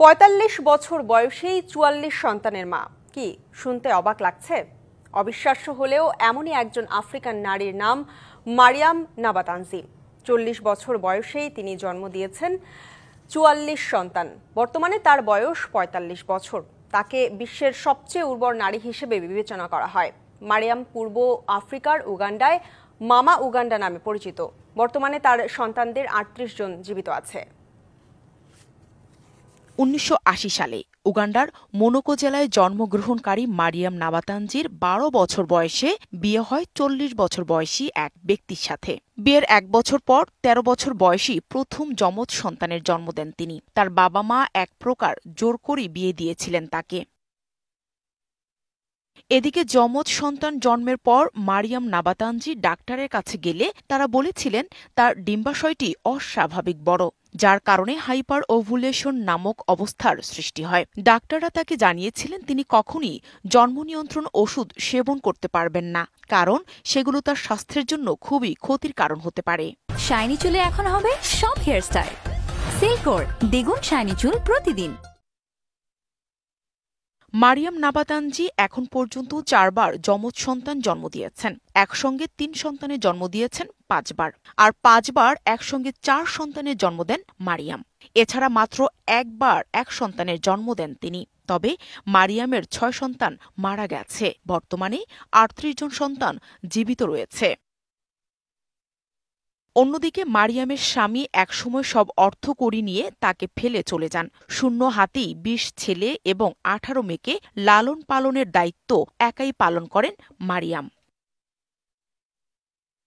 ৪৫ বছর বয়সেই ৪৪ সন্তানের মা। কি শুনতে অবাক লাগছে? অবিশ্বাস্য হলেও এমনই একজন আফ্রিকান নারীর নাম মারিয়াম নাবাতানজি। ৪০ বছর বয়সেই তিনি জন্ম দিয়েছেন ৪৪ সন্তান। বর্তমানে তার বয়স ৪৫ বছর। তাকে বিশ্বের সবচেয়ে উর্বর নারী হিসেবে বিবেচনা করা হয়। মারিয়াম পূর্ব আফ্রিকার উগান্ডায় মামা উগান্ডা নামে পরিচিত। বর্তমানে তার সন্তানদের ৩৮ জন জীবিত আছে। ১৯৮০ সালে উগান্ডার মোনোকো জেলায় জন্মগ্রহণকারী মারিয়াম নাবাতানজির ১২ বছর বয়সে বিয়ে হয় ৪০ বছর বয়সী এক ব্যক্তির সাথে। বিয়ের ১ বছর পর ১৩ বছর বয়সী প্রথম যমজ সন্তানের জন্ম দেন তিনি। তার বাবা মা এক প্রকার জোর করে বিয়ে দিয়েছিলেন তাকে। এদিকে যমজ সন্তান জন্মের পর মারিয়াম নাবাতানজি ডাক্তারের কাছে গেলে তারা বলেছিলেন তার ডিম্বাশয়টি অস্বাভাবিক বড়, যার কারণে হাইপার ওভুলেশন নামক অবস্থার সৃষ্টি হয়। ডাক্তাররা তাকে জানিয়েছিলেন তিনি কখনই জন্ম নিয়ন্ত্রণ ওষুধ সেবন করতে পারবেন না, কারণ সেগুলো তার স্বাস্থ্যের জন্য খুবই ক্ষতির কারণ হতে পারে। শাইনি চুলে এখন হবে সব হেয়ারস্টাইল। সিল্কোর দ্বিগুণ শাইনি চুল প্রতিদিন। মারিয়াম নাবাতানজি এখন পর্যন্ত ৪ বার যমজ সন্তান জন্ম দিয়েছেন। একসঙ্গে ৩ সন্তানের জন্ম দিয়েছেন ৫ বার, আর ৫ বার একসঙ্গে ৪ সন্তানের জন্ম দেন মারিয়াম। এছাড়া মাত্র একবার এক সন্তানের জন্ম দেন তিনি। তবে মারিয়ামের ৬ সন্তান মারা গেছে। বর্তমানে ৩৮ জন সন্তান জীবিত রয়েছে। অন্যদিকে মারিয়ামের স্বামী একসময় সব অর্থকড়ি নিয়ে তাকে ফেলে চলে যান। শূন্য হাতেই ২০ ছেলে এবং ১৮ মেয়েকে লালন পালনের দায়িত্ব একাই পালন করেন মারিয়াম।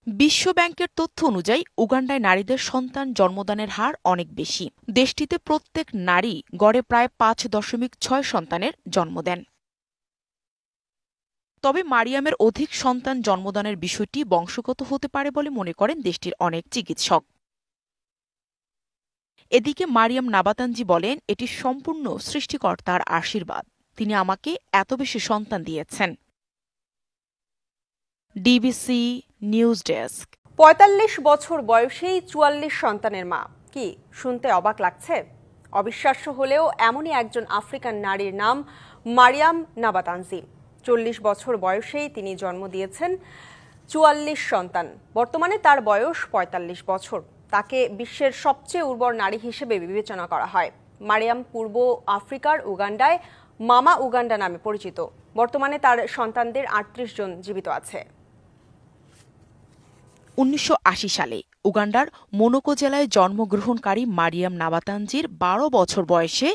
বিশ্ব ব্যাংকের তথ্য অনুযায়ী উগান্ডায় নারীদের সন্তান জন্মদানের হার অনেক বেশি। দেশটিতে প্রত্যেক নারী গড়ে প্রায় ৫.৬ সন্তানের জন্ম দেন। তবে মারিয়ামের অধিক সন্তান জন্মদানের বিষয়টি বংশগত হতে পারে বলে মনে করেন দেশটির অনেক চিকিৎসক। এদিকে মারিয়াম নাবাতানজি বলেন, এটি সম্পূর্ণ সৃষ্টিকর্তার আশীর্বাদ। তিনি আমাকে এত বেশি সন্তান দিয়েছেন। DBC news desk. ৪৫ বছর বয়সেই ৪৪ সন্তানের মা। কি শুনতে অবাক লাগছে? অবিশ্বাস্য হলেও এমনই একজন আফ্রিকান নারীর নাম মারিয়াম নাবাতানজি। ৪০ বছর বয়সেই তিনি জন্ম দিয়েছেন ৪৪ সন্তান। বর্তমানে তার বয়স ৪৫ বছর। তাকে বিশ্বের সবচেয়ে উর্বর নারী হিসেবে বিবেচনা করা হয়। মারিয়াম পূর্ব আফ্রিকার উগান্ডায় মামা উগান্ডা নামে পরিচিত। বর্তমানে তার সন্তানদের ৩৮ জন জীবিত আছে। ১৯৮০ সালে উগান্ডার মোনোকো জেলায় জন্মগ্রহণকারী মারিয়াম নাবাতানজির ১২ বছর বয়সে